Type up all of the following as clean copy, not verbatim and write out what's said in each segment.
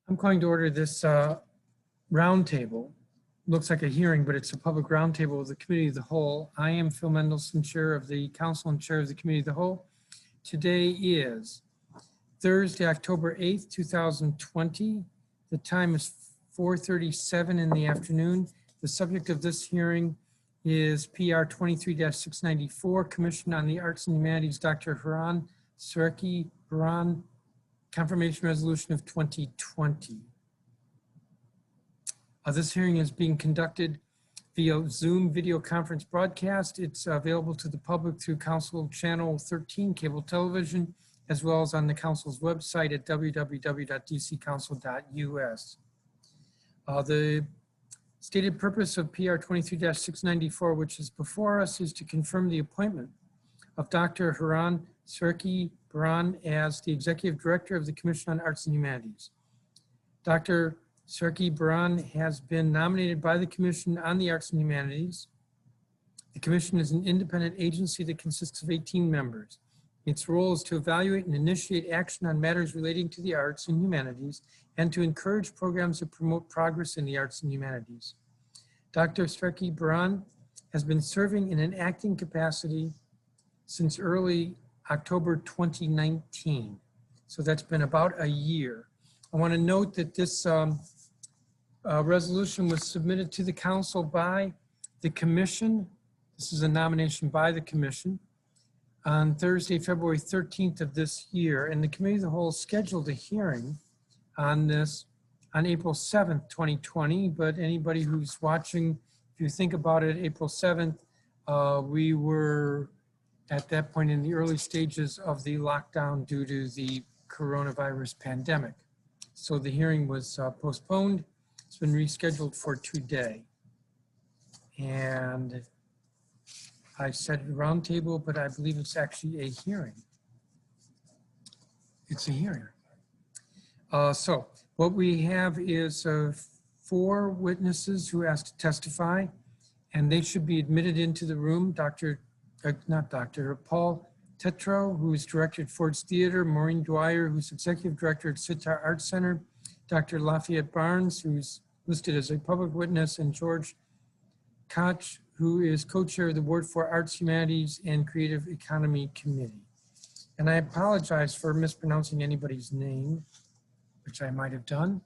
I'm going to order this roundtable. Looks like a hearing, but it's a public roundtable of the Committee of the Whole. I am Phi Mendelson, Chair of the Council and Chair of the Committee of the Whole. Today is Thursday, October 8th, 2020. The time is 4:37 in the afternoon. The subject of this hearing is PR 23-694, Commission on the Arts and Humanities, Dr. Heran Sereke-Brhan, Confirmation Resolution of 2020. This hearing is being conducted via Zoom video conference broadcast. It's available to the public through Council Channel 13 cable television, as well as on the Council's website at www.dccouncil.us. The stated purpose of PR 23-694, which is before us, is to confirm the appointment of Dr. Heran Sereke-Brhan as the Executive Director of the Commission on Arts and Humanities. Dr. Sereke-Brhan has been nominated by the Commission on the Arts and Humanities. The Commission is an independent agency that consists of 18 members. Its role is to evaluate and initiate action on matters relating to the arts and humanities and to encourage programs that promote progress in the arts and humanities. Dr. Sereke-Brhan has been serving in an acting capacity since early October 2019. So that's been about a year. I want to note that this resolution was submitted to the Council by the Commission. This is a nomination by the Commission on Thursday, February 13th of this year, and the Committee of the Whole scheduled a hearing on this on April 7th, 2020, but anybody who's watching, if you think about it, April 7th, we were at that point in the early stages of the lockdown due to the coronavirus pandemic. So the hearing was postponed. It's been rescheduled for today. And I said roundtable, but I believe it's actually a hearing. It's a hearing. So what we have is 4 witnesses who asked to testify, and they should be admitted into the room. Paul Tetreault, who is director at Ford's Theater, Maureen Dwyer, who's executive director at Sitar Arts Center, Dr. Lafayette Barnes, who's listed as a public witness, and George Koch, who is co-chair of the Board for Arts, Humanities, and Creative Economy Committee. And I apologize for mispronouncing anybody's name, which I might have done.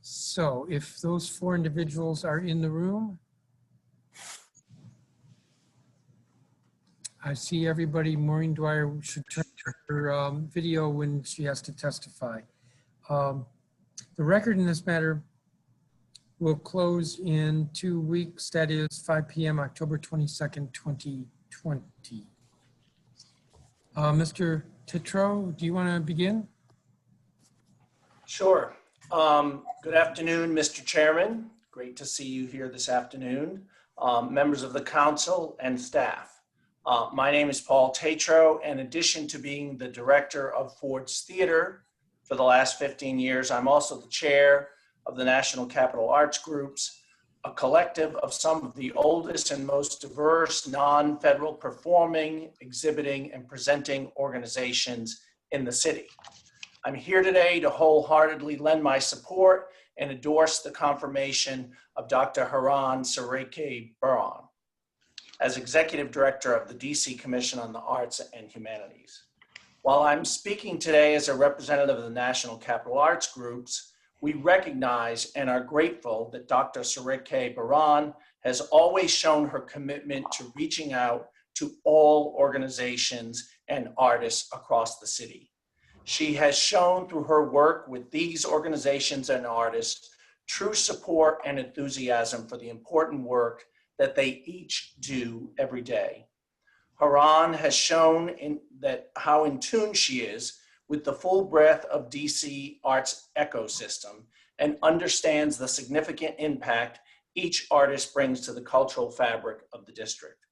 So if those 4 individuals are in the room, I see everybody. Maureen Dwyer should turn her video when she has to testify. The record in this matter will close in 2 weeks. That is 5 p.m. October 22nd, 2020. Mr. Tetreault, do you want to begin? Sure. Good afternoon, Mr. Chairman. Great to see you here this afternoon. Members of the council and staff. My name is Paul Tetreault. In addition to being the director of Ford's Theater for the last 15 years, I'm also the chair of the National Capital Arts Groups, a collective of some of the oldest and most diverse non-federal performing, exhibiting, and presenting organizations in the city. I'm here today to wholeheartedly lend my support and endorse the confirmation of Dr. Heran Sereke-Brhan as Executive Director of the DC Commission on the Arts and Humanities. While I'm speaking today as a representative of the National Capital Arts Groups, we recognize and are grateful that Dr. Sereke-Brhan has always shown her commitment to reaching out to all organizations and artists across the city. She has shown through her work with these organizations and artists true support and enthusiasm for the important work that they each do every day. Heran has shown how in tune she is with the full breadth of DC arts ecosystem and understands the significant impact each artist brings to the cultural fabric of the district.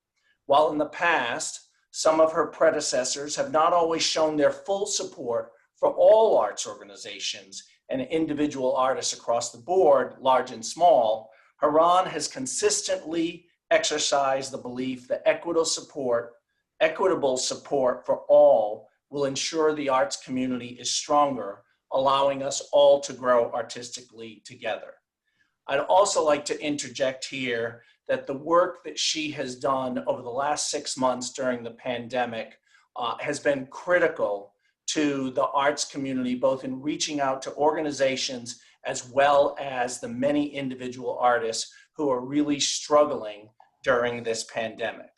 While in the past, some of her predecessors have not always shown their full support for all arts organizations and individual artists across the board, large and small, Heran has consistently exercised the belief that equitable support for all will ensure the arts community is stronger, allowing us all to grow artistically together. I'd also like to interject here that the work that she has done over the last 6 months during the pandemic has been critical to the arts community, both in reaching out to organizations as well as the many individual artists who are really struggling during this pandemic.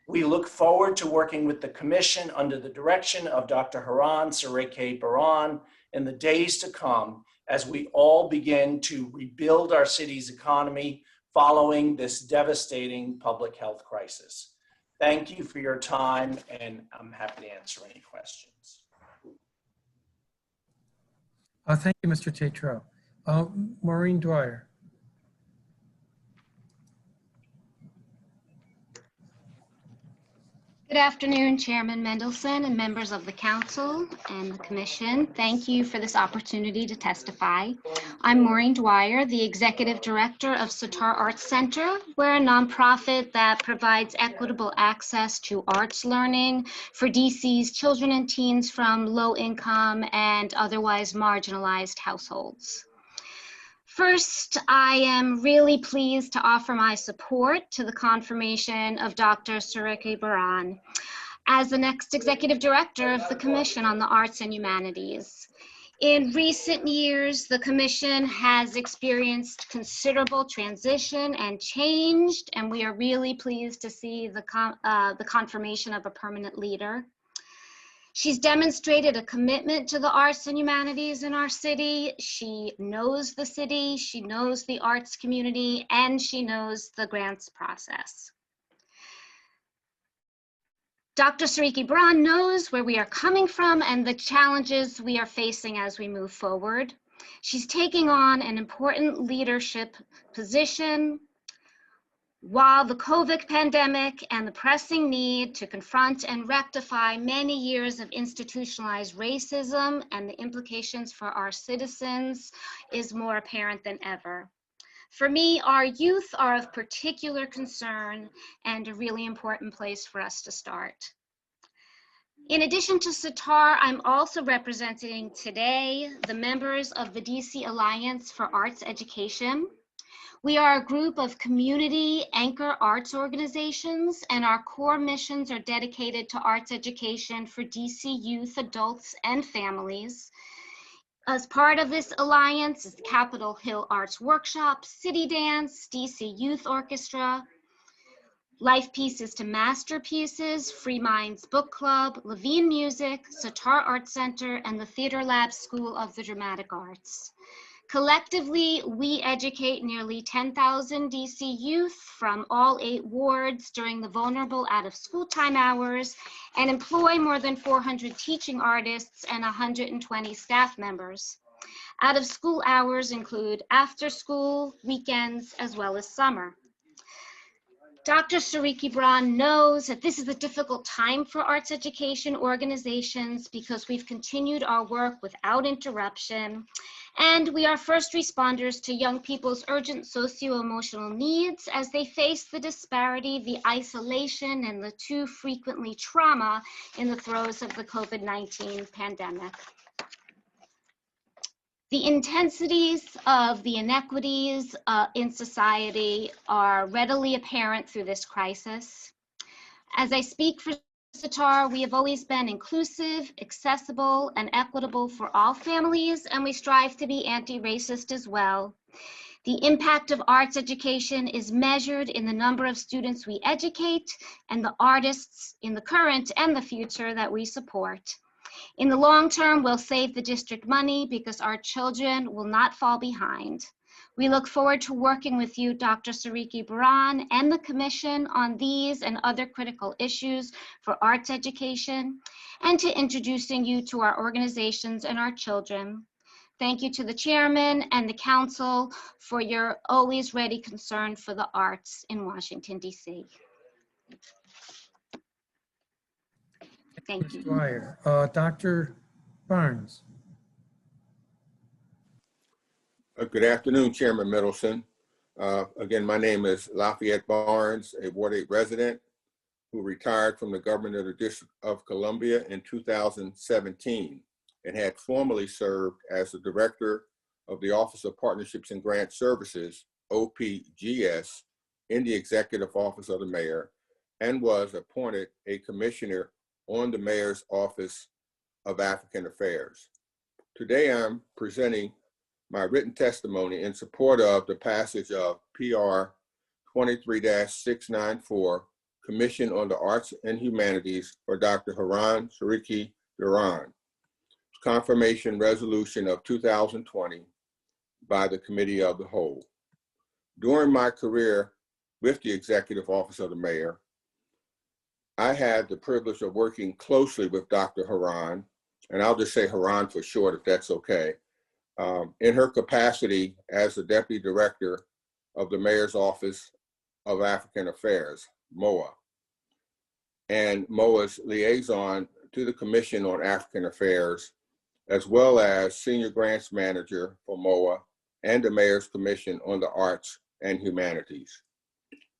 We look forward to working with the Commission under the direction of Dr. Heran Sereke-Brhan in the days to come as we all begin to rebuild our city's economy following this devastating public health crisis. Thank you for your time, and I'm happy to answer any questions. Thank you, Mr. Tetreault. Maureen Dwyer. Good afternoon, Chairman Mendelson and members of the Council and the Commission. Thank you for this opportunity to testify. I'm Maureen Dwyer, the Executive Director of Sitar Arts Center. We're a nonprofit that provides equitable access to arts learning for DC's children and teens from low-income and otherwise marginalized households. First, I am really pleased to offer my support to the confirmation of Dr. Sereke-Brhan as the next Executive Director of the Commission on the Arts and Humanities. In recent years, the Commission has experienced considerable transition and change, and we are really pleased to see the confirmation of a permanent leader. She's demonstrated a commitment to the arts and humanities in our city. She knows the city, she knows the arts community, and she knows the grants process. Dr. Sereke-Brhan knows where we are coming from and the challenges we are facing as we move forward. She's taking on an important leadership position while the COVID pandemic and the pressing need to confront and rectify many years of institutionalized racism and the implications for our citizens is more apparent than ever. For me, our youth are of particular concern and a really important place for us to start. In addition to Sitar, I'm also representing today the members of the DC Alliance for Arts Education. We are a group of community anchor arts organizations, and our core missions are dedicated to arts education for DC youth, adults, and families. As part of this alliance is the Capitol Hill Arts Workshop, City Dance, DC Youth Orchestra, Life Pieces to Masterpieces, Free Minds Book Club, Levine Music, Sitar Arts Center, and the Theater Lab School of the Dramatic Arts. Collectively, we educate nearly 10,000 DC youth from all 8 wards during the vulnerable out-of-school time hours and employ more than 400 teaching artists and 120 staff members. Out-of-school hours include after school, weekends, as well as summer. Dr. Sereke-Brhan knows that this is a difficult time for arts education organizations because we've continued our work without interruption, and we are first responders to young people's urgent socio-emotional needs as they face the disparity, the isolation, and the too frequently trauma in the throes of the COVID-19 pandemic. The intensities of the inequities in society are readily apparent through this crisis. As I speak for Sitar, we have always been inclusive, accessible, and equitable for all families, and we strive to be anti-racist as well. The impact of arts education is measured in the number of students we educate and the artists in the current and the future that we support. In the long term, we'll save the district money because our children will not fall behind. We look forward to working with you, Dr. Sereke-Brhan, and the Commission on these and other critical issues for arts education, and to introducing you to our organizations and our children. Thank you to the Chairman and the Council for your always ready concern for the arts in Washington, D.C. Thank you. Dwyer. Dr. Barnes. Good afternoon, Chairman Mendelson. Again, my name is Lafayette Barnes, a Ward 8 resident, who retired from the government of the District of Columbia in 2017 and had formerly served as the Director of the Office of Partnerships and Grant Services, OPGS, in the Executive Office of the Mayor, and was appointed a Commissioner on the Mayor's Office of African Affairs. Today, I'm presenting my written testimony in support of the passage of PR 23-694, Commission on the Arts and Humanities for Dr. Heran Sereke-Brhan, confirmation resolution of 2020 by the Committee of the Whole. During my career with the Executive Office of the Mayor, I had the privilege of working closely with Dr. Heran, and I'll just say Heran for short, if that's okay, in her capacity as the Deputy Director of the Mayor's Office of African Affairs, MOA, and MOA's liaison to the Commission on African Affairs, as well as Senior Grants Manager for MOA and the Mayor's Commission on the Arts and Humanities.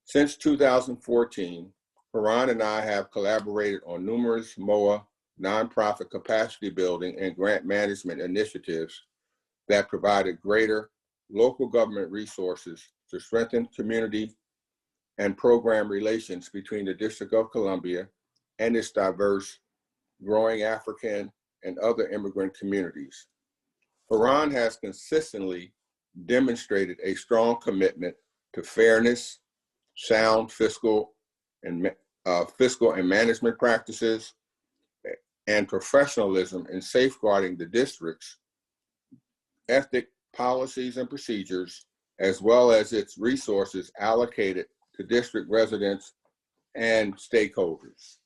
Since 2014, Heran and I have collaborated on numerous MOA nonprofit capacity building and grant management initiatives that provided greater local government resources to strengthen community and program relations between the District of Columbia and its diverse, growing African and other immigrant communities. Heran has consistently demonstrated a strong commitment to fairness, sound fiscal and management practices, and professionalism in safeguarding the district's ethic policies and procedures, as well as its resources allocated to district residents and stakeholders.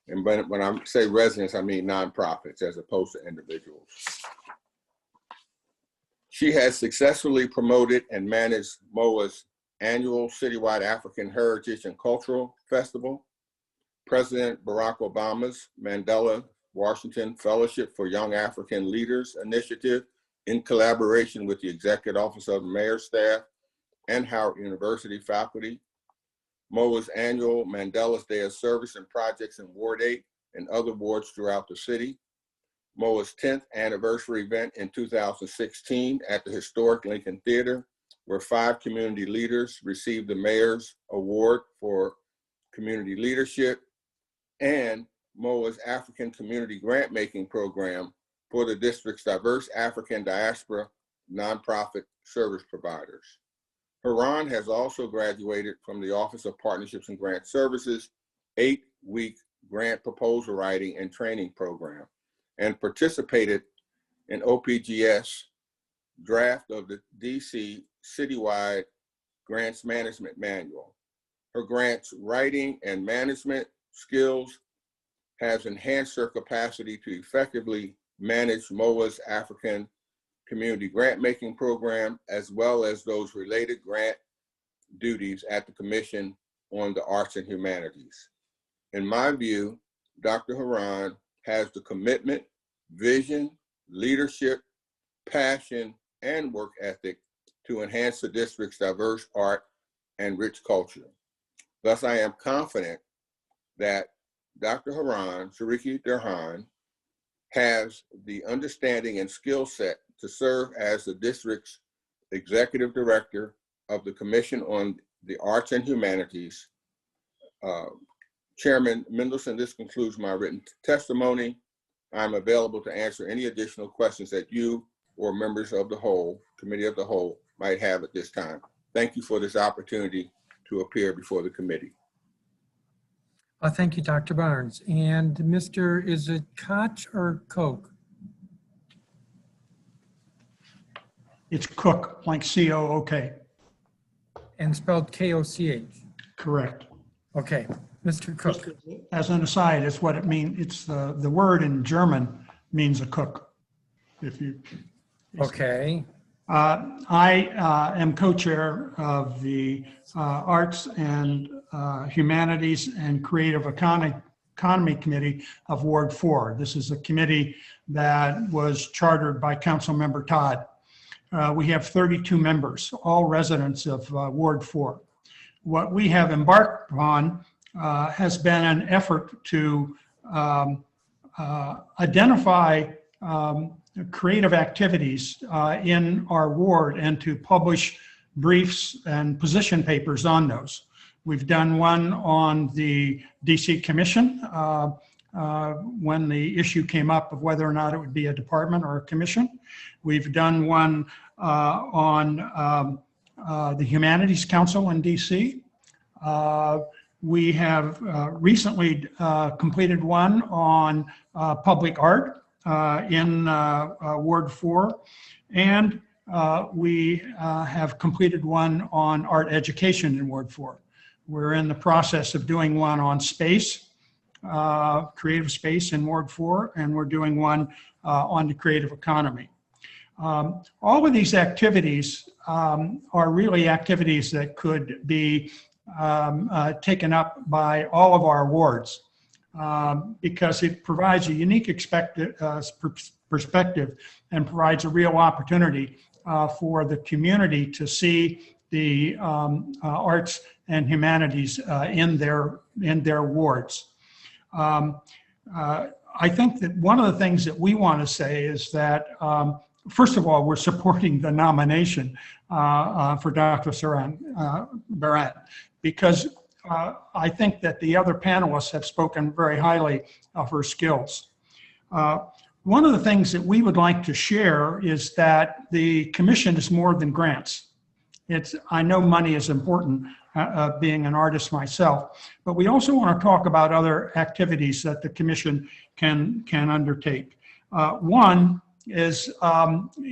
And when I say residents, I mean nonprofits as opposed to individuals. She has successfully promoted and managed MOA's annual citywide African Heritage and Cultural Festival, President Barack Obama's Mandela Washington Fellowship for Young African Leaders Initiative in collaboration with the Executive Office of the Mayor's staff and Howard University faculty, MOA's annual Mandela's Day of Service and Projects in Ward 8 and other wards throughout the city, MOA's 10th anniversary event in 2016 at the historic Lincoln Theater, where 5 community leaders received the Mayor's Award for Community Leadership, and MOA's African Community Grant Making Program for the district's diverse African diaspora nonprofit service providers. Heran has also graduated from the Office of Partnerships and Grant Services 8-week grant proposal writing and training program, and participated in OPGS draft of the DC Citywide Grants Management Manual. Her grants writing and management skills has enhanced her capacity to effectively manage MOA's African Community Grant Making Program, as well as those related grant duties at the Commission on the Arts and Humanities. In my view, Dr. Heran has the commitment, vision, leadership, passion, and work ethic to enhance the district's diverse art and rich culture. Thus, I am confident that Dr. Heran Sereke-Brhan has the understanding and skill set to serve as the district's Executive Director of the Commission on the Arts and Humanities. Chairman Mendelson, this concludes my written testimony. I'm available to answer any additional questions that you or members of the whole, Committee of the Whole, might have at this time. Thank you for this opportunity to appear before the committee. Thank you, Dr. Barnes. And Mr., is it Koch or Koch? It's Cook, like C-O-O-K. And spelled K-O-C-H. Correct. Okay, Mr. Cook. As an aside, it's what it means. It's the word in German means a cook. If you. Okay. I am co-chair of the Arts and Humanities and Creative Economy Committee of Ward 4. This is a committee that was chartered by Councilmember Todd. We have 32 members, all residents of Ward 4. What we have embarked upon has been an effort to identify creative activities in our ward and to publish briefs and position papers on those. We've done one on the DC Commission when the issue came up of whether or not it would be a department or a commission. We've done one on the Humanities Council in DC. We have recently completed one on public art in Ward 4, and we have completed one on art education in Ward 4. We're in the process of doing one on space, creative space in Ward 4, and we're doing one on the creative economy. All of these activities are really activities that could be taken up by all of our wards because it provides a unique perspective and provides a real opportunity for the community to see the arts and humanities in their wards. I think that one of the things that we want to say is that first of all, we're supporting the nomination for Dr. Sereke-Brhan because I think that the other panelists have spoken very highly of her skills. One of the things that we would like to share is that the commission is more than grants. I know money is important, being an artist myself, but we also want to talk about other activities that the commission can undertake. One is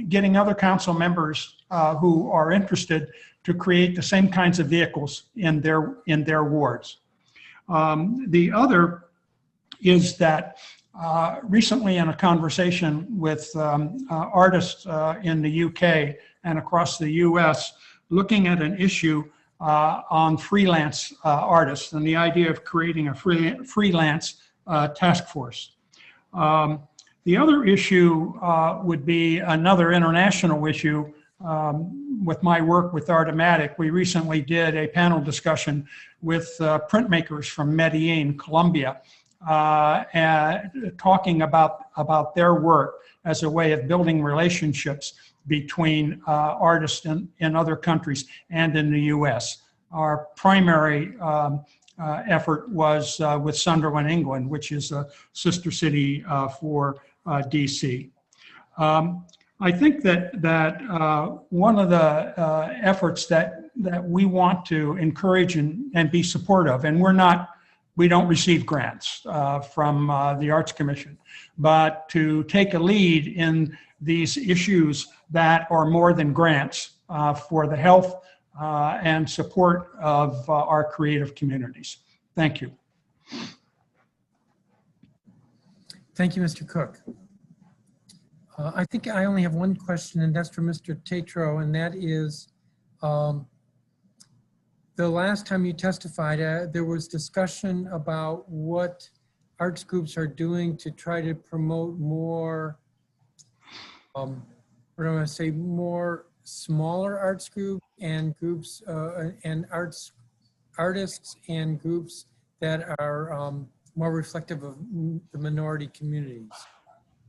getting other council members who are interested to create the same kinds of vehicles in their wards. The other is that recently in a conversation with artists in the UK and across the US, looking at an issue on freelance artists and the idea of creating a freelance task force. The other issue would be another international issue. With my work with Artomatic, we recently did a panel discussion with printmakers from Medellin, Colombia, talking about their work as a way of building relationships between artists in other countries and in the US. Our primary effort was with Sunderland, England, which is a sister city for DC. I think that one of the efforts that we want to encourage and be supportive, and we don't receive grants from the Arts Commission, but to take a lead in these issues that are more than grants for the health and support of our creative communities. Thank you. Thank you, Mr. Cook. I think I only have one question, and that's for Mr. Tetreault, and that is, the last time you testified, there was discussion about what arts groups are doing to try to promote more, what do I want to say, more smaller arts groups and groups and artists and groups that are more reflective of the minority communities.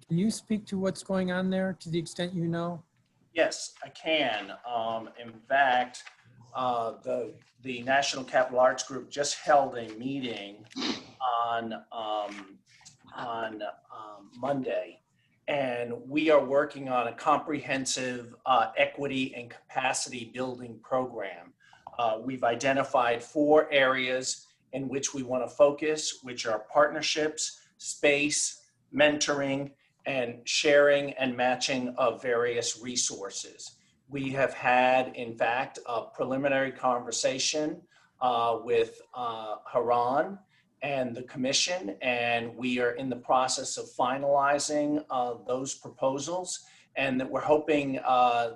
Can you speak to what's going on there to the extent you know? Yes, I can. In fact, the National Capital Arts Group just held a meeting on Monday, and we are working on a comprehensive equity and capacity building program. We've identified 4 areas in which we want to focus, which are partnerships, space, mentoring, and sharing and matching of various resources. We have had, in fact, a preliminary conversation with Heran and the commission, and we are in the process of finalizing those proposals, and that we're hoping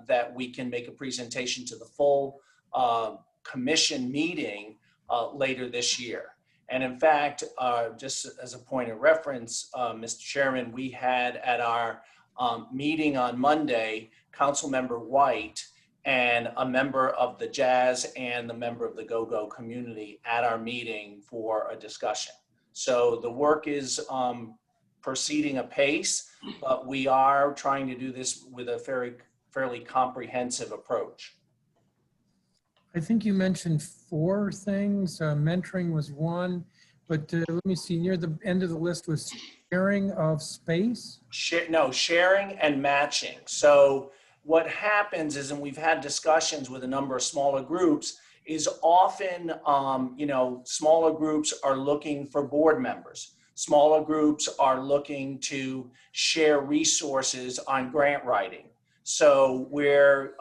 that we can make a presentation to the full commission meeting later this year. And in fact, just as a point of reference, Mr. Chairman, we had at our meeting on Monday, Councilmember White and a member of the jazz and the member of the go-go community at our meeting for a discussion. So the work is proceeding apace, but we are trying to do this with a fairly comprehensive approach. I think you mentioned 4 things. Mentoring was one, but let me see, near the end of the list was sharing of space. Sharing and matching. So what happens is, and we've had discussions with a number of smaller groups, is often, smaller groups are looking for board members. Smaller groups are looking to share resources on grant writing. So we're,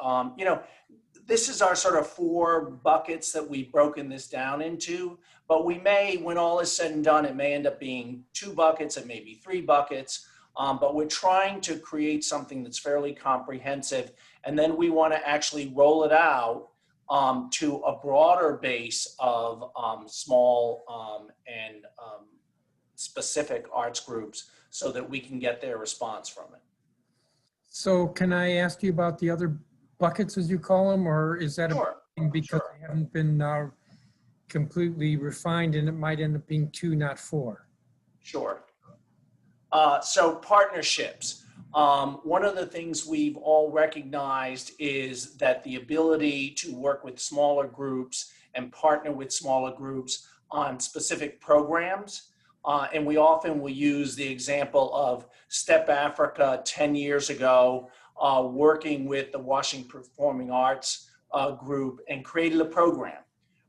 this is our sort of 4 buckets that we've broken this down into, but we may, when all is said and done, it may end up being 2 buckets, it may be 3 buckets, but we're trying to create something that's fairly comprehensive, and then we want to actually roll it out to a broader base of small and specific arts groups so that we can get their response from it. So can I ask you about the other buckets, as you call them, or is that Sure. because they haven't been completely refined and it might end up being 2, not 4? Sure. So partnerships. One of the things we've all recognized is that the ability to work with smaller groups and partner with smaller groups on specific programs. And we often will use the example of Step Africa 10 years ago, working with the Washington Performing Arts group and created a program,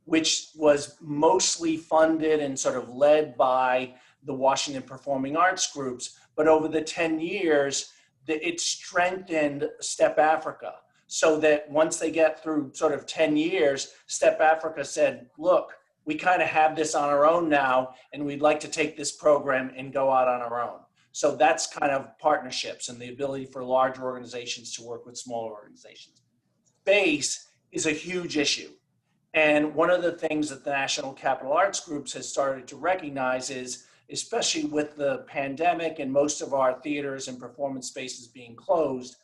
which was mostly funded and sort of led by the Washington Performing Arts groups. But over the 10 years, it strengthened Step Africa, so that once they get through sort of 10 years, Step Africa said, look, we kind of have this on our own now, and we'd like to take this program and go out on our own. So that's kind of partnerships and the ability for large organizations to work with smaller organizations. Space is a huge issue. And one of the things that the National Capital Arts Groups has started to recognize is, especially with the pandemic and most of our theaters and performance spaces being closed,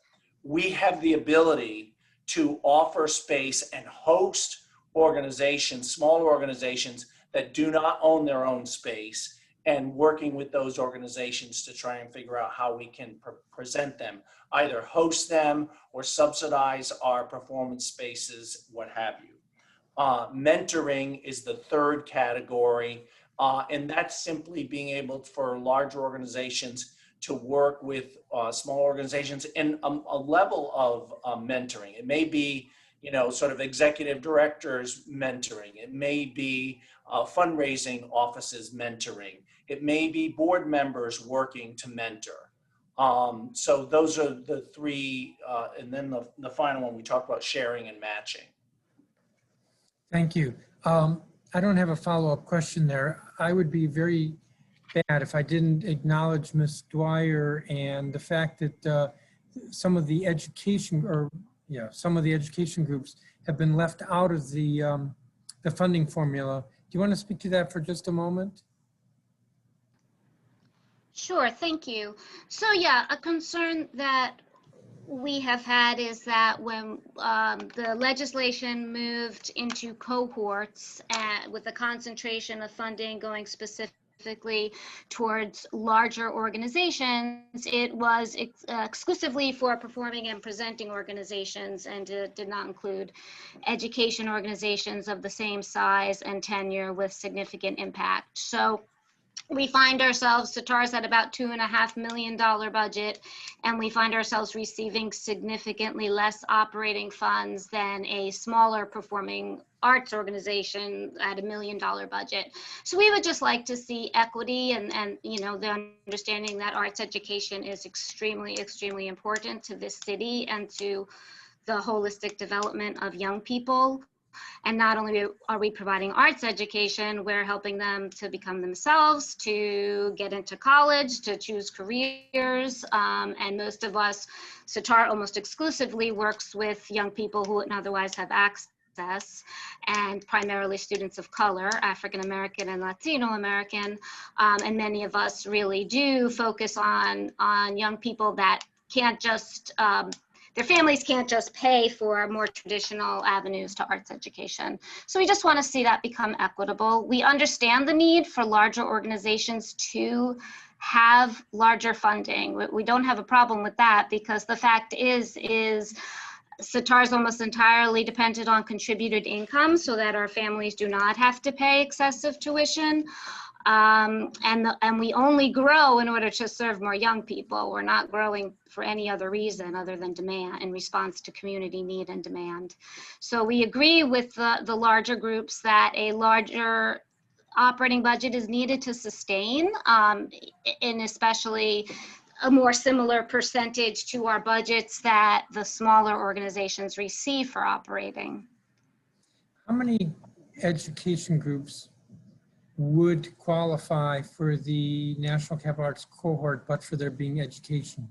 we have the ability to offer space and host organizations, smaller organizations that do not own their own space, and working with those organizations to try and figure out how we can present them, either host them or subsidize our performance spaces, what have you. Mentoring is the 3rd category, and that's simply being able for larger organizations to work with small organizations in a level of mentoring. It may be, sort of executive directors mentoring. It may be fundraising offices mentoring. It may be board members working to mentor. So those are the 3, and then the final one we talked about, sharing and matching. Thank you. I don't have a follow-up question there. I would be very bad if I didn't acknowledge Ms. Dwyer and the fact that some of the education groups have been left out of the funding formula. Do you want to speak to that for just a moment? Sure, thank you. So yeah, a concern that we have had is that when the legislation moved into cohorts with the concentration of funding going specifically towards larger organizations, it was exclusively for performing and presenting organizations, and it did not include education organizations of the same size and tenure with significant impact. So we find ourselves, SATAR's at about $2.5 million budget, and we find ourselves receiving significantly less operating funds than a smaller performing arts organization at $1 million budget. So we would just like to see equity and the understanding that arts education is extremely, extremely important to this city and to the holistic development of young people. And not only are we providing arts education, we're helping them to become themselves, to get into college, to choose careers. And most of us, SATAR almost exclusively works with young people who wouldn't otherwise have access, and primarily students of color, African American and Latino American. And many of us really do focus on young people that can't just their families can't just pay for more traditional avenues to arts education. So we just want to see that become equitable. We understand the need for larger organizations to have larger funding. We don't have a problem with that, because the fact is CAH is almost entirely dependent on contributed income, so that our families do not have to pay excessive tuition. And we only grow in order to serve more young people. We're not growing for any other reason other than demand, in response to community need and demand. So we agree with the larger groups that a larger operating budget is needed to sustain, and especially a more similar percentage to our budgets that the smaller organizations receive for operating. How many education groups would qualify for the National Capital Arts cohort, but for there being education?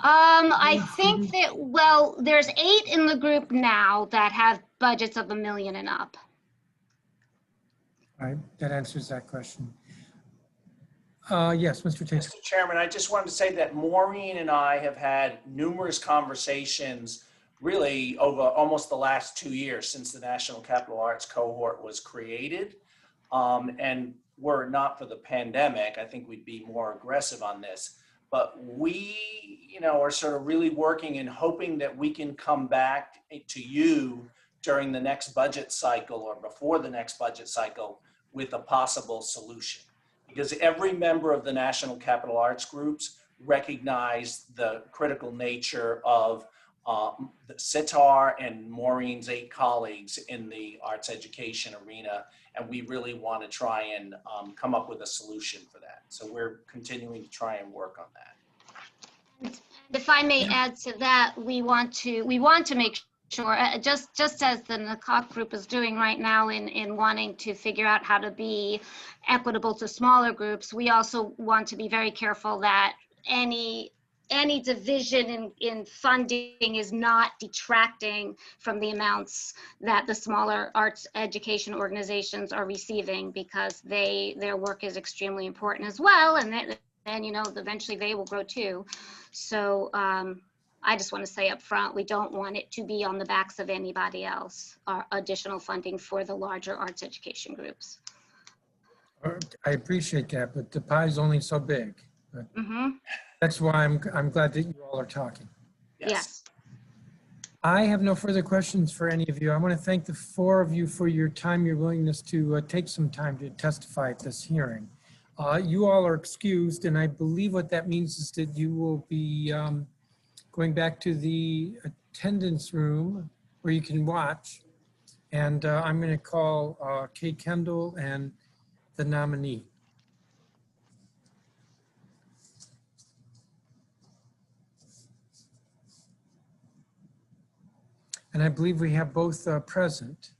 I think that, well, there's 8 in the group now that have budgets of $1 million and up. All right, that answers that question. Yes, Mr. Tate. Mr. Chairman, I just wanted to say that Maureen and I have had numerous conversations really over almost the last 2 years since the National Capital Arts cohort was created. And were it not for the pandemic, I think we'd be more aggressive on this. But we, are sort of really working and hoping that we can come back to you during the next budget cycle or before the next budget cycle with a possible solution. Because every member of the National Capital Arts groups recognize the critical nature of the CAH and Maureen's 8 colleagues in the arts education arena, and we really want to try and come up with a solution for that. So we're continuing to try and work on that. If I may add to that, we want to make sure, just as the Koch group is doing right now in wanting to figure out how to be equitable to smaller groups, we also want to be very careful that any division in funding is not detracting from the amounts that the smaller arts education organizations are receiving, because their work is extremely important as well, and then eventually they will grow too. So I just want to say up front, we don't want it to be on the backs of anybody else, or additional funding for the larger arts education groups. I appreciate that, but the pie is only so big. Mm-hmm. That's why I'm glad that you all are talking. Yes. I have no further questions for any of you. I want to thank the 4 of you for your time, your willingness to take some time to testify at this hearing. You all are excused, and I believe what that means is that you will be going back to the attendance room where you can watch. And I'm going to call Kate Kendall and the nominee. And I believe we have both present.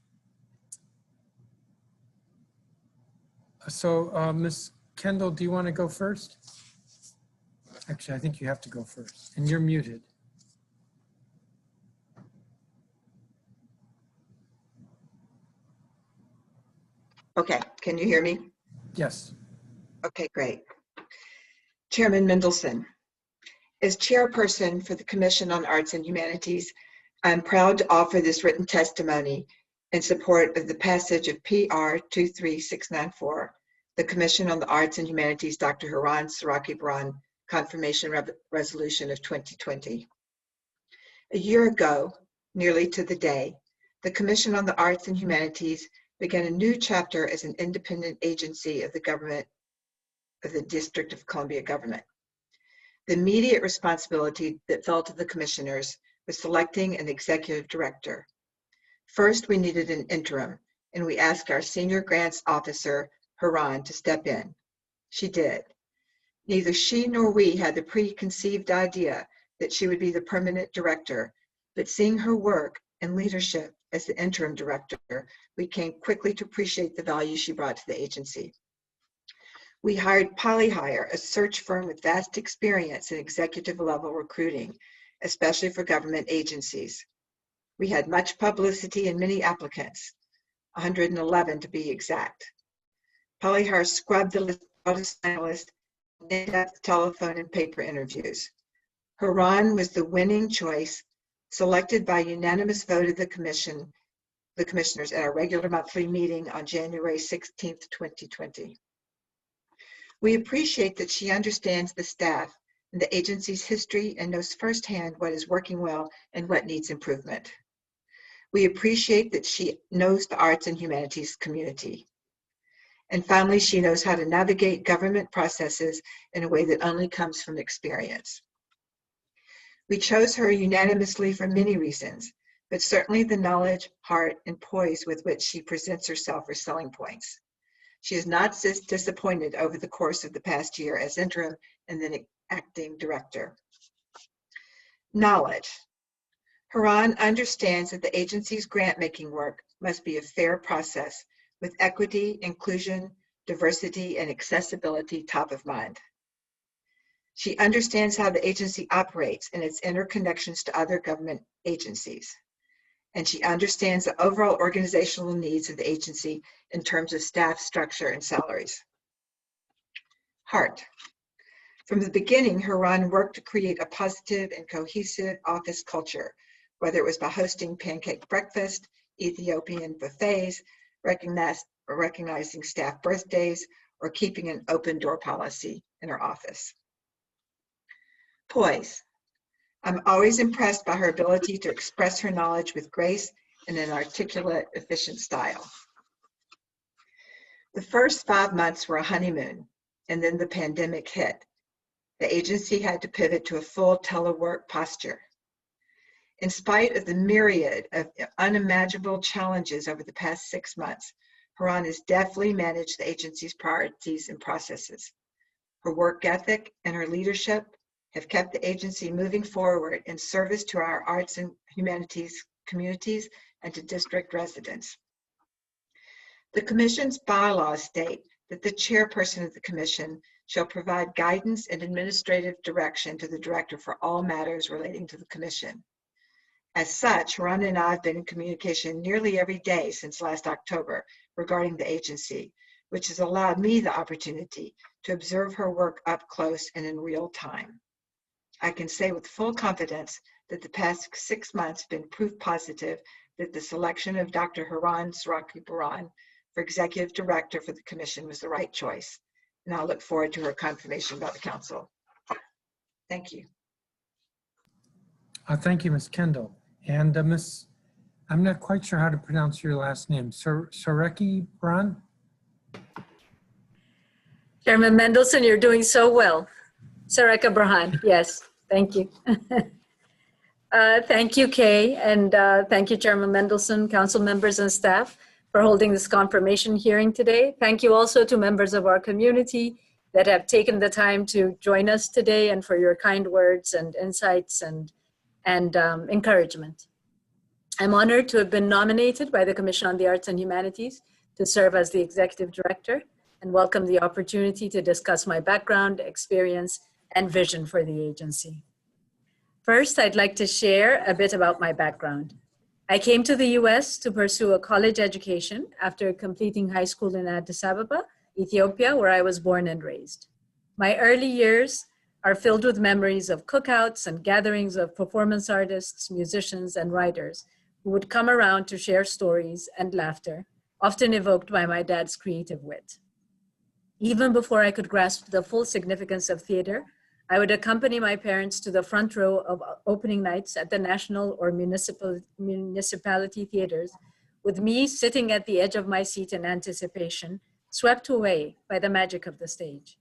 So Ms. Kendall, do you want to go first? Actually, I think you have to go first, and you're muted. Okay, can you hear me? Yes. Okay, great. Chairman Mendelson, as chairperson for the Commission on Arts and Humanities, I'm proud to offer this written testimony in support of the passage of PR23-694, the Commission on the Arts and Humanities Dr. Heran Sereke-Brhan Confirmation Resolution of 2020. A year ago, nearly to the day, the Commission on the Arts and Humanities began a new chapter as an independent agency of the government of the District of Columbia government. The immediate responsibility that fell to the commissioners was selecting an executive director. First, we needed an interim, and we asked our senior grants officer, Heran, to step in. She did. Neither she nor we had the preconceived idea that she would be the permanent director, but seeing her work and leadership as the interim director, we came quickly to appreciate the value she brought to the agency. We hired Polyhire, a search firm with vast experience in executive level recruiting, especially for government agencies. We had much publicity and many applicants, 111 to be exact. Polyhire scrubbed the list of finalists, in-depth telephone and paper interviews. Heran was the winning choice, selected by unanimous vote of the commissioners at our regular monthly meeting on January 16th, 2020. We appreciate that she understands the staff and the agency's history and knows firsthand what is working well and what needs improvement. We appreciate that she knows the arts and humanities community. And finally, she knows how to navigate government processes in a way that only comes from experience. We chose her unanimously for many reasons, but certainly the knowledge, heart, and poise with which she presents herself are selling points. She is not disappointed over the course of the past year as interim and then acting director. Knowledge. Heran understands that the agency's grant-making work must be a fair process with equity, inclusion, diversity, and accessibility top of mind. She understands how the agency operates and its interconnections to other government agencies. And she understands the overall organizational needs of the agency in terms of staff structure and salaries. Heart. From the beginning, Heran worked to create a positive and cohesive office culture, whether it was by hosting pancake breakfast, Ethiopian buffets, recognizing staff birthdays, or keeping an open door policy in her office. Poise. I'm always impressed by her ability to express her knowledge with grace and an articulate, efficient style. The first 5 months were a honeymoon, and then the pandemic hit. The agency had to pivot to a full telework posture. In spite of the myriad of unimaginable challenges over the past 6 months, Heran has deftly managed the agency's priorities and processes. Her work ethic and her leadership have kept the agency moving forward in service to our arts and humanities communities and to district residents. The Commission's bylaws state that the chairperson of the Commission shall provide guidance and administrative direction to the Director for all matters relating to the Commission. As such, Heran and I have been in communication nearly every day since last October regarding the agency, which has allowed me the opportunity to observe her work up close and in real time. I can say with full confidence that the past 6 months have been proof positive that the selection of Dr. Heran Sereke-Brhan for Executive Director for the Commission was the right choice, and I look forward to her confirmation by the Council. Thank you. Thank you, Ms. Kendall. And Ms., I'm not quite sure how to pronounce your last name, Sereke-Brhan? Chairman Mendelson, you're doing so well. Sereke-Brhan, yes, thank you. Thank you, Kay, and thank you, Chairman Mendelson, council members and staff for holding this confirmation hearing today. Thank you also to members of our community that have taken the time to join us today and for your kind words and insights and encouragement. I'm honored to have been nominated by the Commission on the Arts and Humanities to serve as the Executive Director and welcome the opportunity to discuss my background, experience, and vision for the agency. First, I'd like to share a bit about my background. I came to the US to pursue a college education after completing high school in Addis Ababa, Ethiopia, where I was born and raised. My early years are filled with memories of cookouts and gatherings of performance artists, musicians, and writers who would come around to share stories and laughter, often evoked by my dad's creative wit. Even before I could grasp the full significance of theater, I would accompany my parents to the front row of opening nights at the national or municipality theaters, with me sitting at the edge of my seat in anticipation, swept away by the magic of the stage.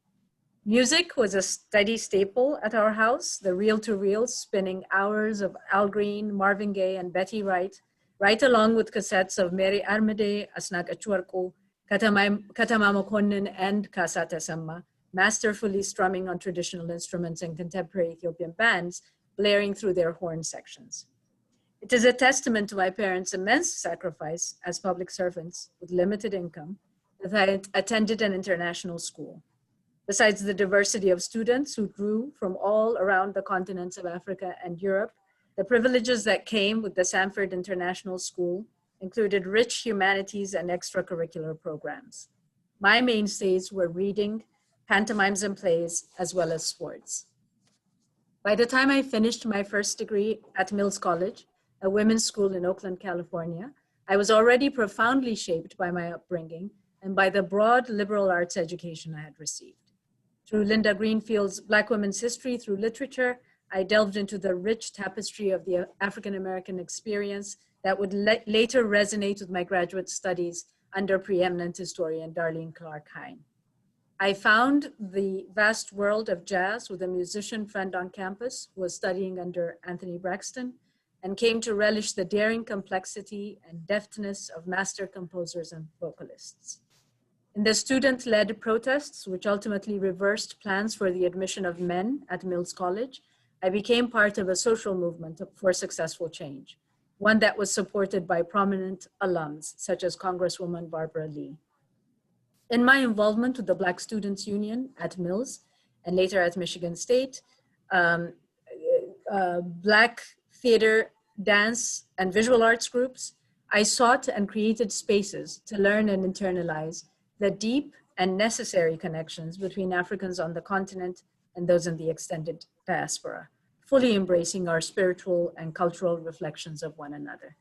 Music was a steady staple at our house, the reel-to-reel spinning hours of Al Green, Marvin Gaye, and Betty Wright, right along with cassettes of Mary Armide, Asnag Achwarko, Katama Mokonnin, and Kasata Samma, masterfully strumming on traditional instruments and contemporary Ethiopian bands, blaring through their horn sections. It is a testament to my parents' immense sacrifice as public servants with limited income that I attended an international school. Besides the diversity of students who grew from all around the continents of Africa and Europe, the privileges that came with the Sanford International School included rich humanities and extracurricular programs. My mainstays were reading, pantomimes and plays, as well as sports. By the time I finished my first degree at Mills College, a women's school in Oakland, California, I was already profoundly shaped by my upbringing and by the broad liberal arts education I had received. Through Linda Greenfield's Black Women's History through Literature, I delved into the rich tapestry of the African-American experience that would later resonate with my graduate studies under preeminent historian Darlene Clark Hine. I found the vast world of jazz with a musician friend on campus who was studying under Anthony Braxton, and came to relish the daring complexity and deftness of master composers and vocalists. In the student-led protests, which ultimately reversed plans for the admission of men at Mills College, I became part of a social movement for successful change, one that was supported by prominent alums, such as Congresswoman Barbara Lee. In my involvement with the Black Students Union at Mills, and later at Michigan State, Black theater, dance, and visual arts groups, I sought and created spaces to learn and internalize the deep and necessary connections between Africans on the continent and those in the extended diaspora, fully embracing our spiritual and cultural reflections of one another.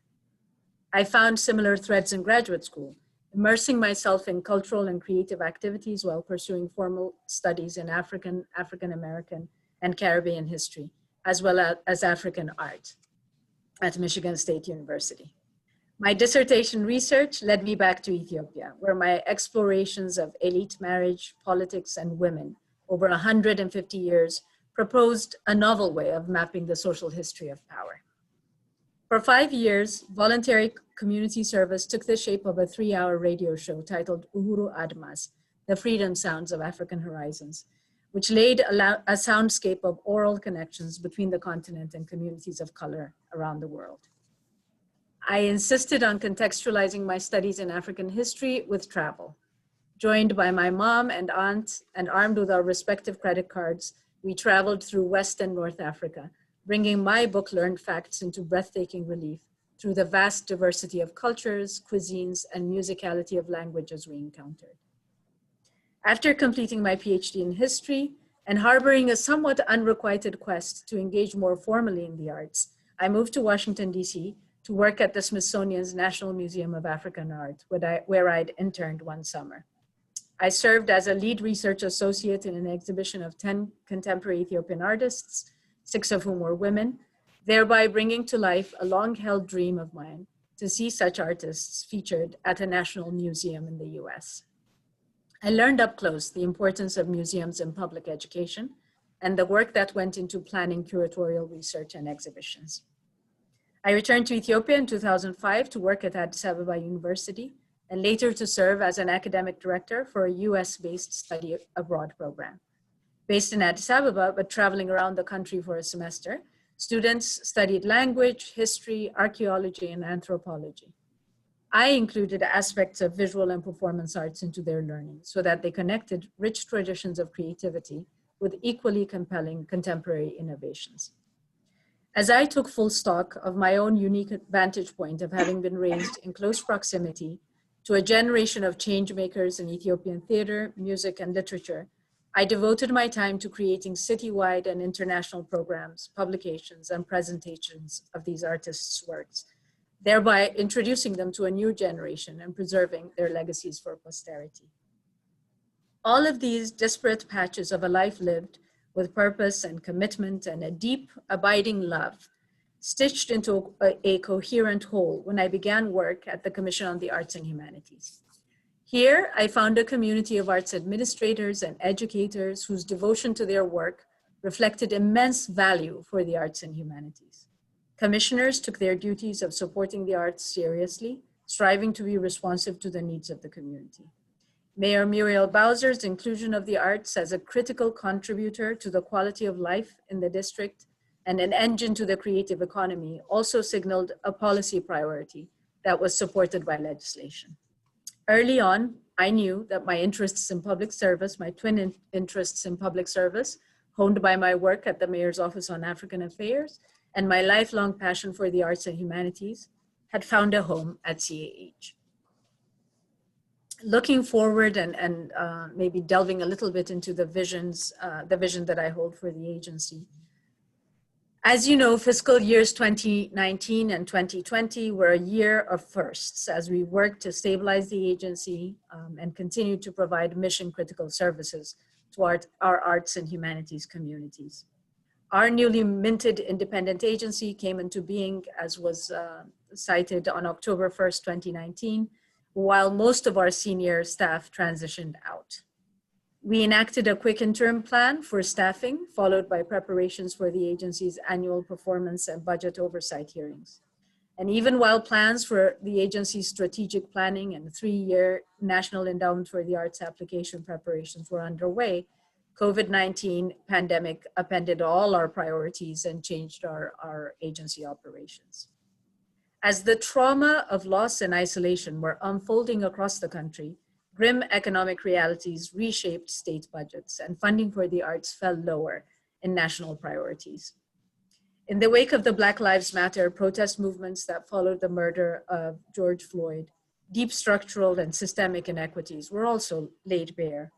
I found similar threads in graduate school, immersing myself in cultural and creative activities while pursuing formal studies in African, African-American, and Caribbean history, as well as African art at Michigan State University. My dissertation research led me back to Ethiopia, where my explorations of elite marriage, politics, and women over 150 years proposed a novel way of mapping the social history of power. For 5 years, voluntary community service took the shape of a 3-hour radio show titled Uhuru Admas, The Freedom Sounds of African Horizons, which laid a soundscape of oral connections between the continent and communities of color around the world. I insisted on contextualizing my studies in African history with travel. Joined by my mom and aunt and armed with our respective credit cards, we traveled through West and North Africa, bringing my book-learned facts into breathtaking relief through the vast diversity of cultures, cuisines, and musicality of languages we encountered. After completing my PhD in history and harboring a somewhat unrequited quest to engage more formally in the arts, I moved to Washington, D.C. to work at the Smithsonian's National Museum of African Art, where I'd interned one summer. I served as a lead research associate in an exhibition of 10 contemporary Ethiopian artists, 6 of whom were women, thereby bringing to life a long-held dream of mine to see such artists featured at a national museum in the US. I learned up close the importance of museums in public education and the work that went into planning curatorial research and exhibitions. I returned to Ethiopia in 2005 to work at Addis Ababa University and later to serve as an academic director for a US-based study abroad program. Based in Addis Ababa, but traveling around the country for a semester, students studied language, history, archaeology, and anthropology. I included aspects of visual and performance arts into their learning so that they connected rich traditions of creativity with equally compelling contemporary innovations. As I took full stock of my own unique vantage point of having been raised in close proximity to a generation of change makers in Ethiopian theater, music, and literature, I devoted my time to creating citywide and international programs, publications, and presentations of these artists' works, thereby introducing them to a new generation and preserving their legacies for posterity. All of these disparate patches of a life lived with purpose and commitment and a deep, abiding love, stitched into a coherent whole when I began work at the Commission on the Arts and Humanities. Here, I found a community of arts administrators and educators whose devotion to their work reflected immense value for the arts and humanities. Commissioners took their duties of supporting the arts seriously, striving to be responsive to the needs of the community. Mayor Muriel Bowser's inclusion of the arts as a critical contributor to the quality of life in the district and an engine to the creative economy also signaled a policy priority that was supported by legislation. Early on, I knew that my interests in public service, my twin interests in public service, honed by my work at the Mayor's Office on African Affairs, and my lifelong passion for the arts and humanities, had found a home at CAH. Looking forward and maybe delving a little bit into the vision that I hold for the agency, As you know, fiscal years 2019 and 2020 were a year of firsts as we worked to stabilize the agency and continue to provide mission-critical services to our arts and humanities communities. Our newly minted independent agency came into being, as was cited, on October 1st, 2019, while most of our senior staff transitioned out. We enacted a quick interim plan for staffing, followed by preparations for the agency's annual performance and budget oversight hearings. And even while plans for the agency's strategic planning and 3-year National Endowment for the Arts application preparations were underway, COVID-19 pandemic upended all our priorities and changed our agency operations. As the trauma of loss and isolation were unfolding across the country, grim economic realities reshaped state budgets and funding for the arts fell lower in national priorities. In the wake of the Black Lives Matter protest movements that followed the murder of George Floyd, deep structural and systemic inequities were also laid bare.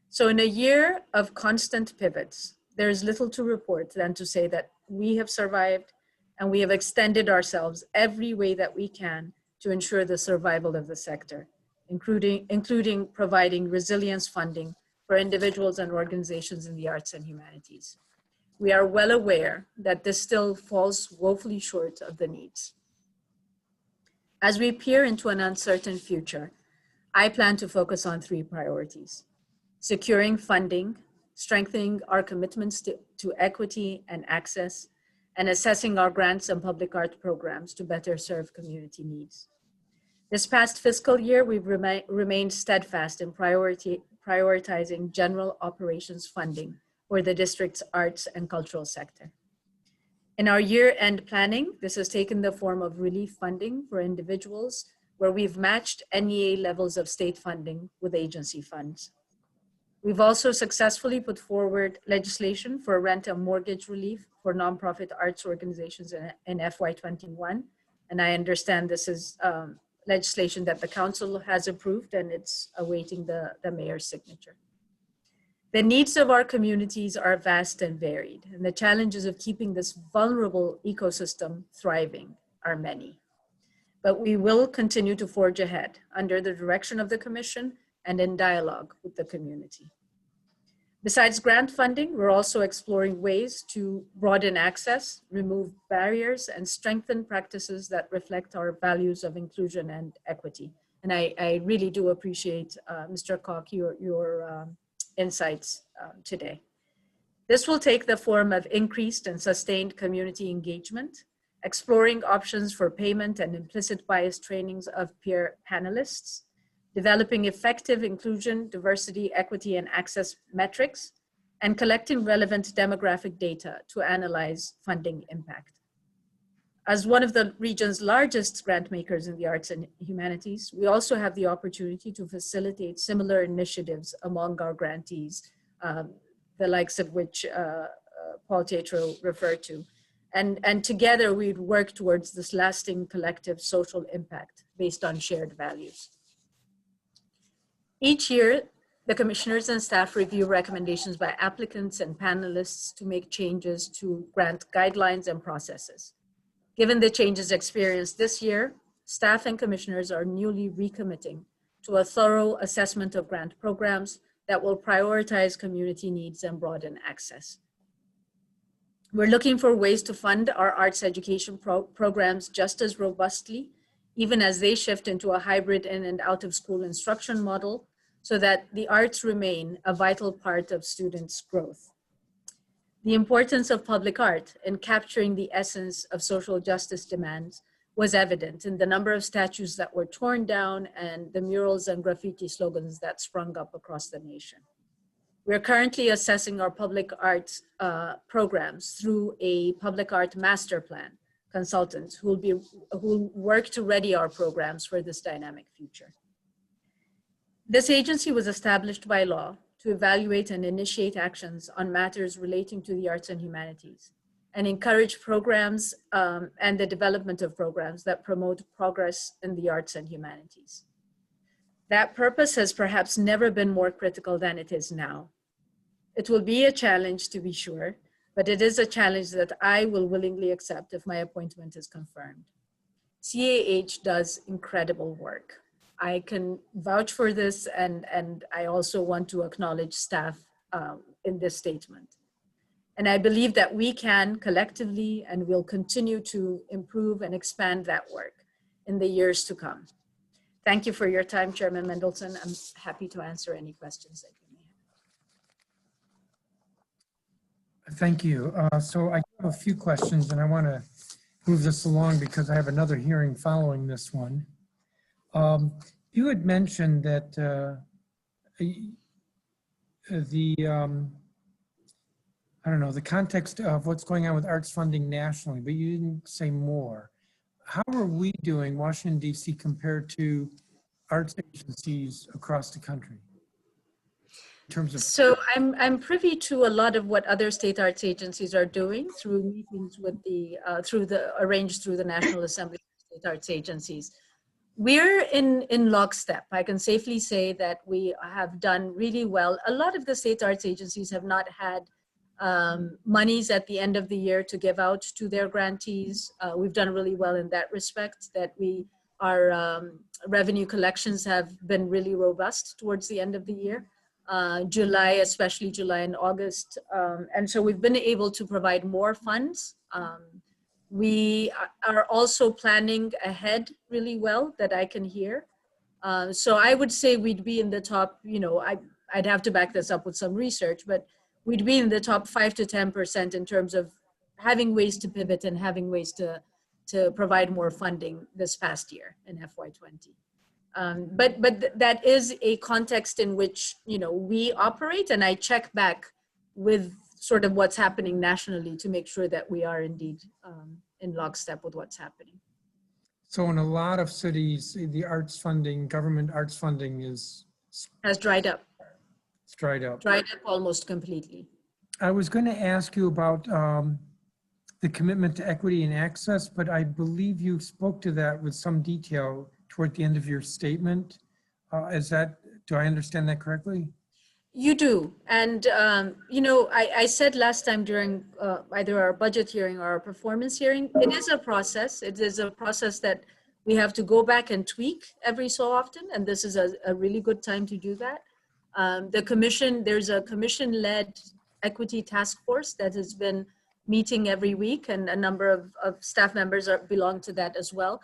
So in a year of constant pivots, there is little to report than to say that we have survived and we have extended ourselves every way that we can to ensure the survival of the sector, including providing resilience funding for individuals and organizations in the arts and humanities. We are well aware that this still falls woefully short of the needs. As we peer into an uncertain future, I plan to focus on 3 priorities: securing funding, strengthening our commitments to equity and access, and assessing our grants and public art programs to better serve community needs. This past fiscal year, we've remained steadfast in prioritizing general operations funding for the district's arts and cultural sector. In our year-end planning, this has taken the form of relief funding for individuals, where we've matched NEA levels of state funding with agency funds. We've also successfully put forward legislation for rent and mortgage relief for nonprofit arts organizations in FY21. And I understand this is legislation that the council has approved and it's awaiting the mayor's signature. The needs of our communities are vast and varied, and the challenges of keeping this vulnerable ecosystem thriving are many. But we will continue to forge ahead under the direction of the Commission and in dialogue with the community. Besides grant funding, we're also exploring ways to broaden access, remove barriers, and strengthen practices that reflect our values of inclusion and equity. And I really do appreciate, Mr. Koch, your insights today. This will take the form of increased and sustained community engagement, exploring options for payment and implicit bias trainings of peer panelists, developing effective inclusion, diversity, equity, and access metrics, and collecting relevant demographic data to analyze funding impact. As one of the region's largest grant makers in the arts and humanities, we also have the opportunity to facilitate similar initiatives among our grantees, the likes of which Paul Tetreault referred to. And together we'd work towards this lasting collective social impact based on shared values. Each year, the commissioners and staff review recommendations by applicants and panelists to make changes to grant guidelines and processes. Given the changes experienced this year, staff and commissioners are newly recommitting to a thorough assessment of grant programs that will prioritize community needs and broaden access. We're looking for ways to fund our arts education programs just as robustly, even as they shift into a hybrid in and out of school instruction model, so that the arts remain a vital part of students' growth. The importance of public art in capturing the essence of social justice demands was evident in the number of statues that were torn down and the murals and graffiti slogans that sprung up across the nation. We're currently assessing our public art programs through a public art master plan consultant who will work to ready our programs for this dynamic future. This agency was established by law to evaluate and initiate actions on matters relating to the arts and humanities and encourage programs and the development of programs that promote progress in the arts and humanities. That purpose has perhaps never been more critical than it is now. It will be a challenge, to be sure, but it is a challenge that I will willingly accept if my appointment is confirmed. CAH does incredible work. I can vouch for this, and I also want to acknowledge staff in this statement. And I believe that we can collectively and will continue to improve and expand that work in the years to come. Thank you for your time, Chairman Mendelson. I'm happy to answer any questions that you may have. Thank you. So I have a few questions, and I want to move this along because I have another hearing following this one. You had mentioned that I don't know, the context of what's going on with arts funding nationally, but you didn't say more. How are we doing, Washington, D.C., compared to arts agencies across the country? In terms of So I'm privy to a lot of what other state arts agencies are doing through meetings with the, arranged through the National Assembly of State Arts Agencies. We're in lockstep. I can safely say that we have done really well. A lot of the state arts agencies have not had monies at the end of the year to give out to their grantees. We've done really well in that respect, that our revenue collections have been really robust towards the end of the year. July, especially July and August. And so we've been able to provide more funds. We are also planning ahead really well, that I can hear. So I would say we'd be in the top, I'd have to back this up with some research, but we'd be in the top 5 to 10% in terms of having ways to pivot and having ways to provide more funding this past year in FY20. But that is a context in which, we operate, and I check back with sort of what's happening nationally to make sure that we are indeed in lockstep with what's happening. So in a lot of cities, the arts funding, government arts funding has dried up. It's dried up. Dried up almost completely. I was going to ask you about the commitment to equity and access, but I believe you spoke to that with some detail toward the end of your statement. Do I understand that correctly? You do. And, I said last time during either our budget hearing or our performance hearing, it is a process. It is a process that we have to go back and tweak every so often. And this is a really good time to do that. There's a commission-led equity task force that has been meeting every week, and a number of staff members belong to that as well,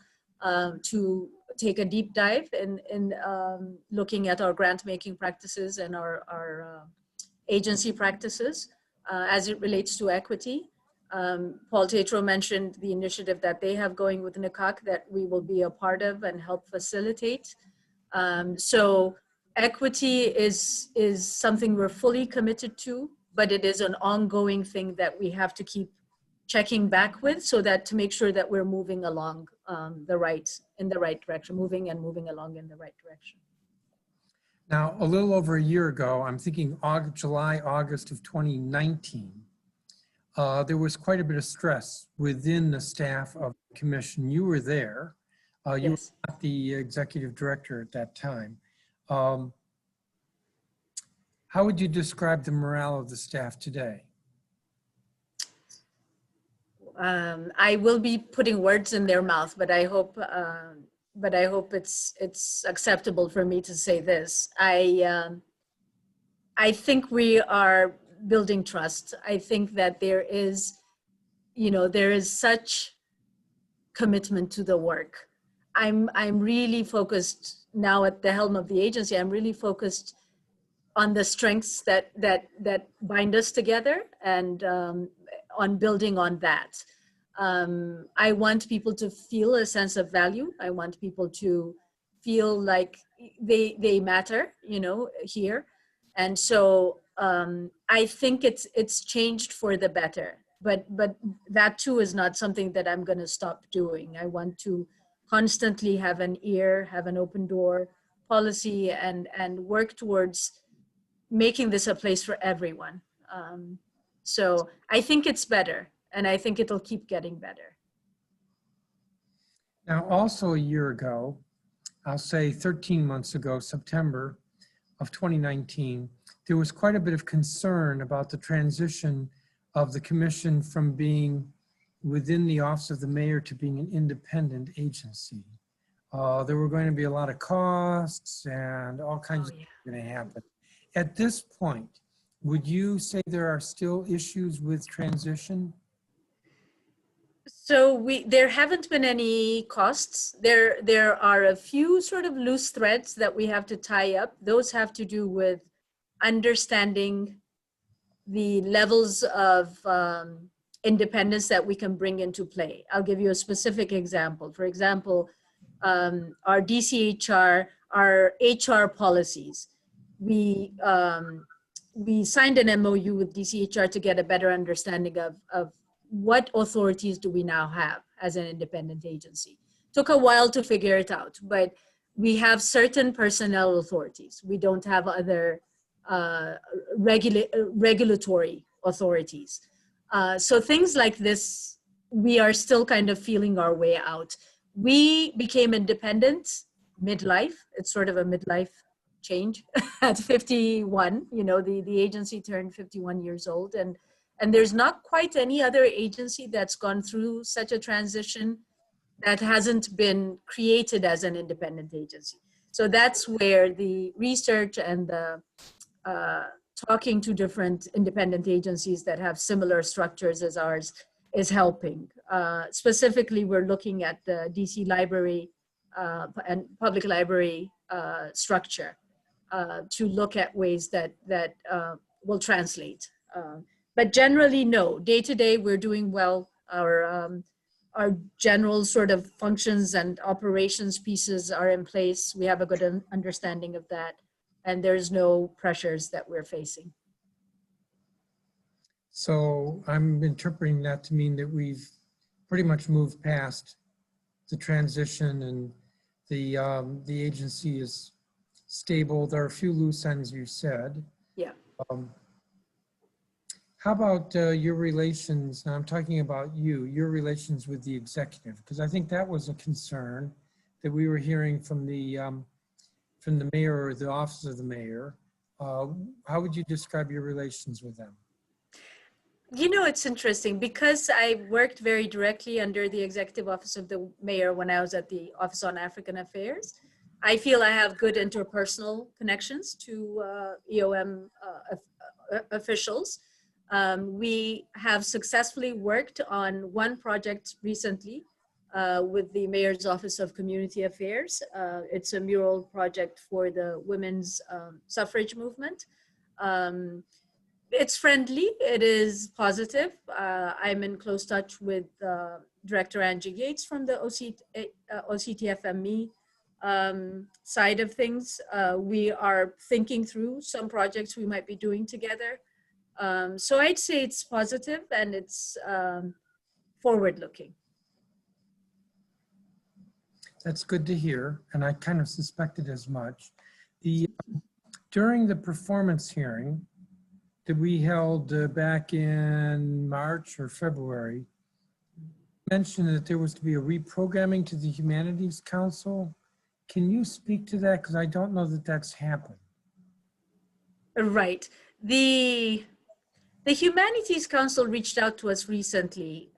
to take a deep dive in looking at our grant-making practices and our agency practices as it relates to equity. Paul Tetreault mentioned the initiative that they have going with NCAC that we will be a part of and help facilitate. So equity is something we're fully committed to, but it is an ongoing thing that we have to keep checking back with, so that to make sure that we're moving along in the right direction, moving along in the right direction. Now, a little over a year ago, I'm thinking July, August of 2019, there was quite a bit of stress within the staff of the commission. You were there. You Yes. were not the executive director at that time. How would you describe the morale of the staff today? I will be putting words in their mouth, but I hope it's acceptable for me to say this. I think we are building trust. I think that there is such commitment to the work. I'm really focused now at the helm of the agency. I'm really focused on the strengths that bind us together, and on building on that. I want people to feel a sense of value. I want people to feel like they matter, here. And so I think it's changed for the better, but that too is not something that I'm going to stop doing. I want to constantly have an ear, have an open door policy, and work towards making this a place for everyone. So I think it's better, and I think it'll keep getting better. Now, also a year ago, I'll say 13 months ago, September of 2019, there was quite a bit of concern about the transition of the commission from being within the office of the mayor to being an independent agency. There were going to be a lot of costs and all kinds of things going to happen. At this point, would you say there are still issues with transition? So there haven't been any costs. There are a few sort of loose threads that we have to tie up. Those have to do with understanding the levels of independence that we can bring into play. I'll give you a specific example. For example, our DCHR, our HR policies. We signed an MOU with DCHR to get a better understanding of what authorities do we now have as an independent agency. Took a while to figure it out, but we have certain personnel authorities. We don't have other regulatory authorities. So things like this, we are still kind of feeling our way out. We became independent midlife. It's sort of a midlife change at 51. You know, the agency turned 51 years old, and there's not quite any other agency that's gone through such a transition that hasn't been created as an independent agency. So that's where the research and the talking to different independent agencies that have similar structures as ours is helping. Specifically, we're looking at the DC library and public library structure to look at ways that will translate. But generally, no. Day to day, we're doing well. Our general sort of functions and operations pieces are in place. We have a good understanding of that, and there's no pressures that we're facing. So I'm interpreting that to mean that we've pretty much moved past the transition and the agency is stable. There are a few loose ends, you said. Yeah. How about your relations, and I'm talking about your relations with the executive, because I think that was a concern that we were hearing from the mayor or the office of the mayor. How would you describe your relations with them? You know, it's interesting because I worked very directly under the executive office of the mayor when I was at the Office on African Affairs. I feel I have good interpersonal connections to EOM officials. We have successfully worked on one project recently with the Mayor's Office of Community Affairs. It's a mural project for the women's suffrage movement. It's friendly, it is positive. I'm in close touch with Director Angie Yates from the OCTFME side of things. We are thinking through some projects we might be doing together. So I'd say it's positive and it's forward-looking. That's good to hear, and I kind of suspected as much. During the performance hearing that we held back in March or February, mentioned that there was to be a reprogramming to the Humanities Council. Can you speak to that? Because I don't know that that's happened. Right. The Humanities Council reached out to us recently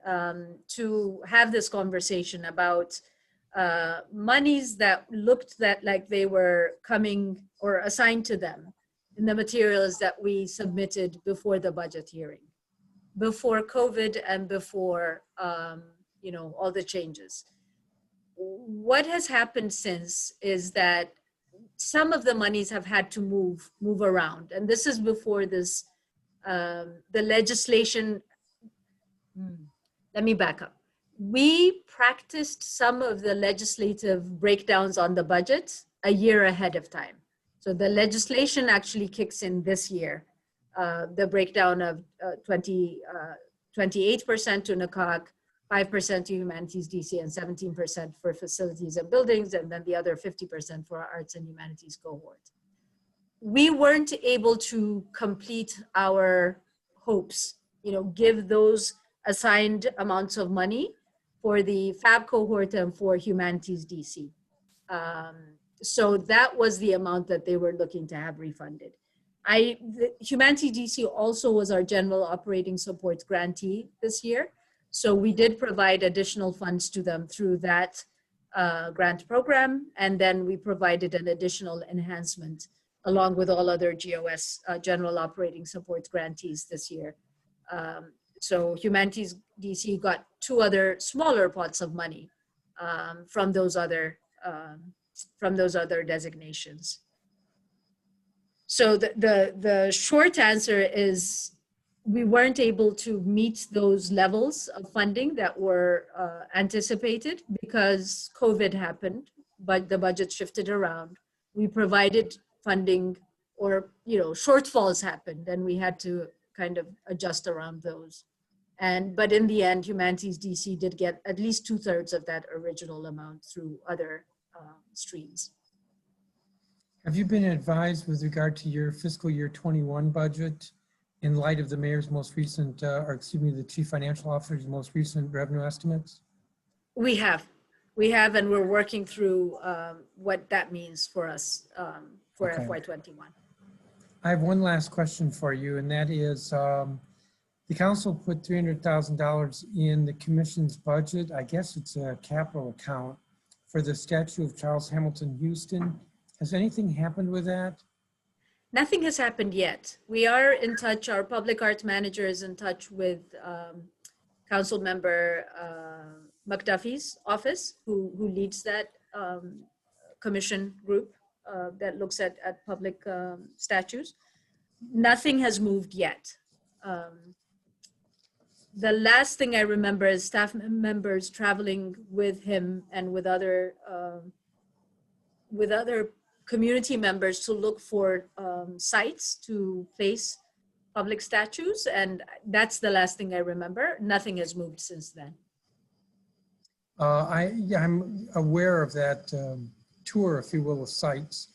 to have this conversation about monies that looked like they were coming or assigned to them in the materials that we submitted before the budget hearing, before COVID and before you know, all the changes. What has happened since is that some of the monies have had to move around, and this is before this the legislation. Let me back up. We practiced some of the legislative breakdowns on the budget a year ahead of time. So the legislation actually kicks in this year. The breakdown of 28% to NACOG, 5% to Humanities DC, and 17% for facilities and buildings, and then the other 50% for our arts and humanities cohort. We weren't able to complete our hopes, you know, give those assigned amounts of money for the FAB cohort and for Humanities DC. So that was the amount that they were looking to have refunded. The Humanity DC also was our general operating support grantee this year. So we did provide additional funds to them through that grant program. And then we provided an additional enhancement along with all other GOS general operating support grantees this year. So Humanities DC got 2 other smaller pots of money from those other designations. So the short answer is we weren't able to meet those levels of funding that were anticipated because COVID happened, but the budget shifted around. We provided funding, or shortfalls happened, and we had to kind of adjust around those. But in the end, Humanities DC did get at least 2/3 of that original amount through other streams. Have you been advised with regard to your fiscal year 21 budget in light of the mayor's most recent, the chief financial officer's most recent revenue estimates? We have, and we're working through what that means for us for Okay. FY21. I have one last question for you, and that is, the council put $300,000 in the commission's budget. I guess it's a capital account for the statue of Charles Hamilton Houston. Has anything happened with that? Nothing has happened yet. We are in touch, our public art manager is in touch with Council Member McDuffie's office, who leads that commission group that looks at public statues. Nothing has moved yet. The last thing I remember is staff members traveling with him and with other community members to look for sites to place public statues, and that's the last thing I remember. Nothing has moved since then. I'm aware of that tour, if you will, of sites.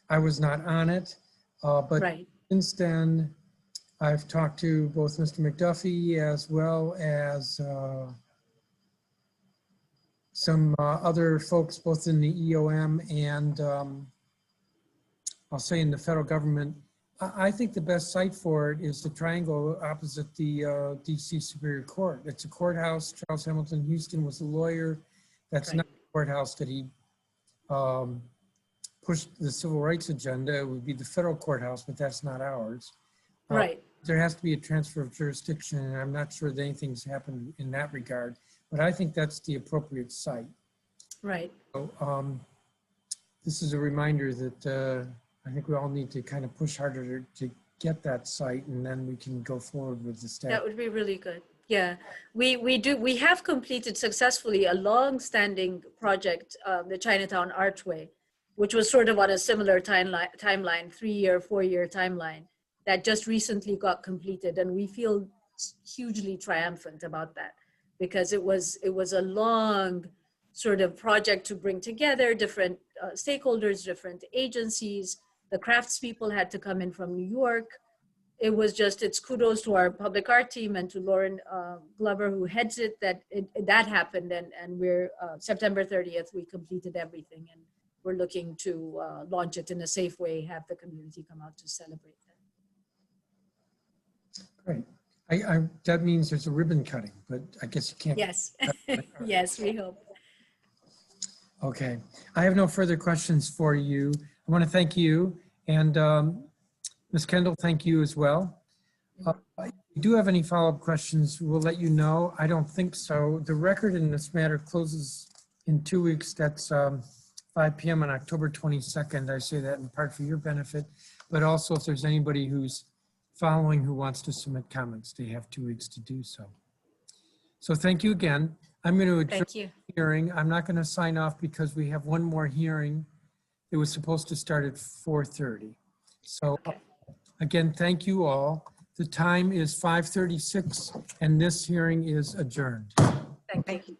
I was not on it, but Right. since then, I've talked to both Mr. McDuffie as well as some other folks, both in the EOM and I'll say in the federal government. I think the best site for it is the triangle opposite the DC Superior Court. It's a courthouse. Charles Hamilton Houston was a lawyer. That's Right. not the courthouse that he pushed the civil rights agenda. It would be the federal courthouse, but that's not ours. Right. There has to be a transfer of jurisdiction, and I'm not sure that anything's happened in that regard, but I think that's the appropriate site. Right. So this is a reminder that I think we all need to kind of push harder to get that site, and then we can go forward with the staff. That would be really good. Yeah, we have completed successfully a long-standing project, the Chinatown Archway, which was sort of on a similar timeline, 3-year, 4-year timeline that just recently got completed. And we feel hugely triumphant about that because it was a long sort of project to bring together different stakeholders, different agencies. The craftspeople had to come in from New York. It's kudos to our public art team and to Lauren Glover, who heads it, that happened. And we're September 30th, we completed everything. And we're looking to launch it in a safe way, have the community come out to celebrate that. Great. That means there's a ribbon cutting, but I guess you can't. Yes, yes, we hope. Okay, I have no further questions for you. I want to thank you, and Ms. Kendall, thank you as well. If you do have any follow-up questions, we'll let you know. I don't think so. The record in this matter closes in 2 weeks. That's 5 p.m. on October 22nd. I say that in part for your benefit, but also if there's anybody who's following who wants to submit comments, they have 2 weeks to do so. So thank you again. I'm going to adjourn Thank you. the hearing. I'm not going to sign off because we have one more hearing. It was supposed to start at 4:30. So Okay. again, thank you all. The time is 5:36 and this hearing is adjourned. Thank you.